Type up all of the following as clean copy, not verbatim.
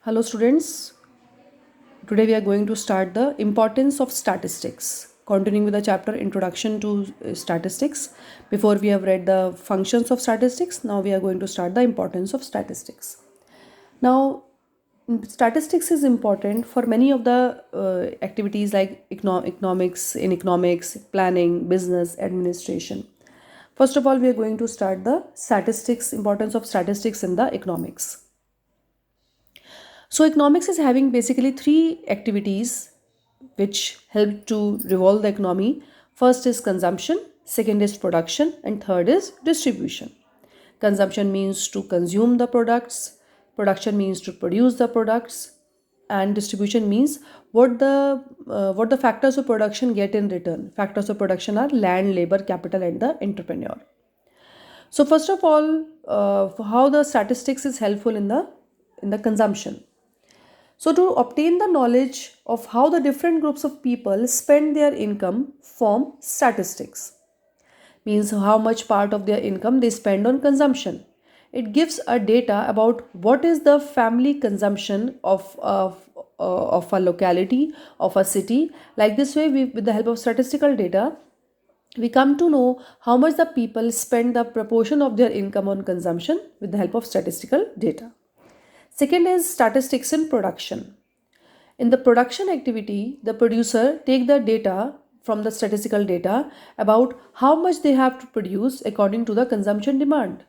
Hello students, today we are going to start the importance of statistics. Continuing with the chapter Introduction to Statistics. Before we have read the functions of statistics, now we are going to start the importance of statistics. Now, statistics is important for many of the activities like economics, in economics, planning, business, administration. First of all, we are going to start the statistics, importance of statistics in the economics. So, economics is having basically three activities which help to revolve the economy. First is consumption, second is production, and third is distribution. Consumption means to consume the products, production means to produce the products, and distribution means what the factors of production get in return. Factors of production are land, labor, capital, and the entrepreneur. So first of all, how the statistics is helpful in the consumption. So, to obtain the knowledge of how the different groups of people spend their income, form statistics. Means how much part of their income they spend on consumption. It gives a data about what is the family consumption of a locality, of a city. Like this way, with the help of statistical data, we come to know how much the people spend the proportion of their income on consumption with the help of statistical data. Second is statistics in production. In the production activity, the producer take the data from the statistical data about how much they have to produce according to the consumption demand.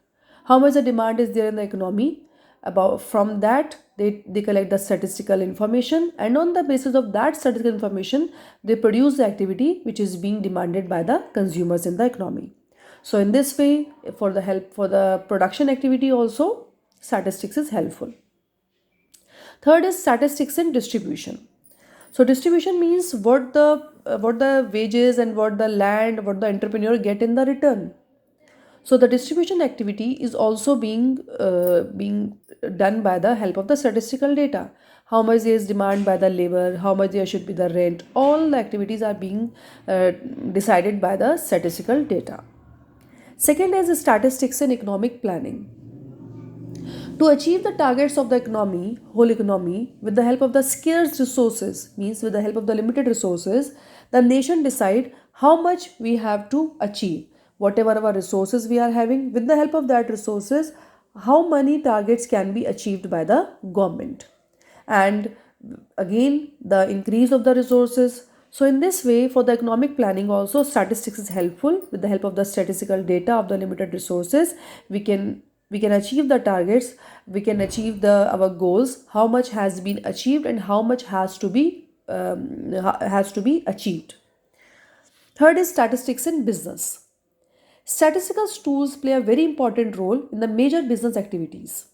How much the demand is there in the economy. About from that they collect the statistical information, and on the basis of that statistical information they produce the activity which is being demanded by the consumers in the economy. So in this way, for the production activity also, statistics is helpful. Third is statistics in distribution. So distribution means what the wages and what the land, what the entrepreneur get in the return. So the distribution activity is also being done by the help of the statistical data. How much there is demand by the labor, how much there should be the rent. All the activities are being decided by the statistical data. Second is statistics in economic planning. To achieve the targets of the economy, whole economy, with the help of the scarce resources, means with the help of the limited resources, the nation decide how much we have to achieve. Whatever our resources we are having, with the help of that resources, how many targets can be achieved by the government. And again, the increase of the resources. So in this way, for the economic planning also, statistics is helpful. With the help of the statistical data of the limited resources, we can achieve the targets, we can achieve the our goals, how much has been achieved and how much has to be achieved. Third is statistics in business. Statistical tools play a very important role in the major business activities.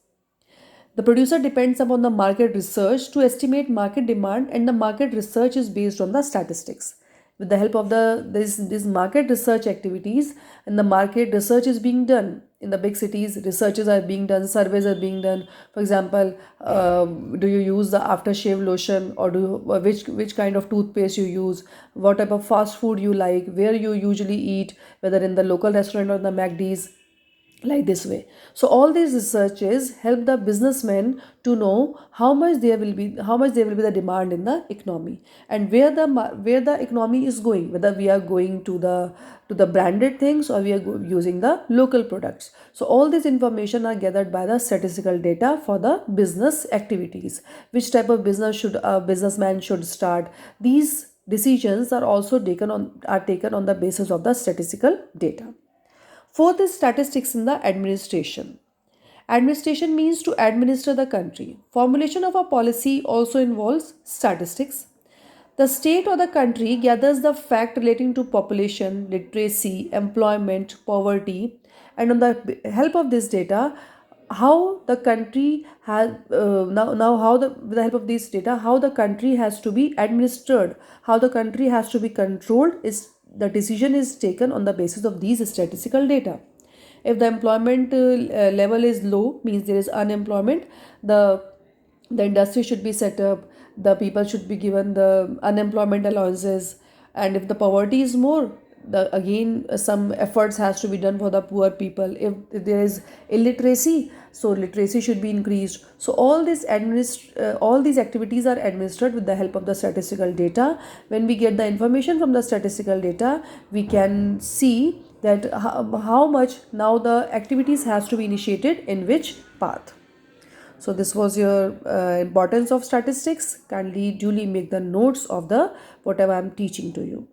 The producer depends upon the market research to estimate market demand, and the market research is based on the statistics. With the help of these market research activities, and the market research is being done in the big cities, researches are being done, surveys are being done. For example, do you use the aftershave lotion, or which kind of toothpaste you use, what type of fast food you like, where you usually eat, whether in the local restaurant or the McD's, like this way. So all these researches help the businessmen to know how much there will be the demand in the economy, and where the economy is going, whether we are going to the branded things, or we are using the local products. So all this information are gathered by the statistical data for the business activities. Which type of business should a businessman should start. These decisions are taken on the basis of the statistical data. Fourth is statistics in the administration. Administration means to administer the country. Formulation of a policy also involves statistics. The state or the country gathers the fact relating to population, literacy, employment, poverty, and on the help of this data, how the country has now how the with the help of this data, how the country has to be administered, how the country has to be controlled, is the decision is taken on the basis of these statistical data. If the employment level is low, means there is unemployment, the the industry should be set up, the people should be given the unemployment allowances. And if the poverty is more, some efforts has to be done for the poor people. If there is illiteracy, so literacy should be increased. So all these activities are administered with the help of the statistical data. When we get the information from the statistical data, we can see that how much now the activities has to be initiated in which path. So this was your importance of statistics. Kindly duly make the notes of the whatever I am teaching to you.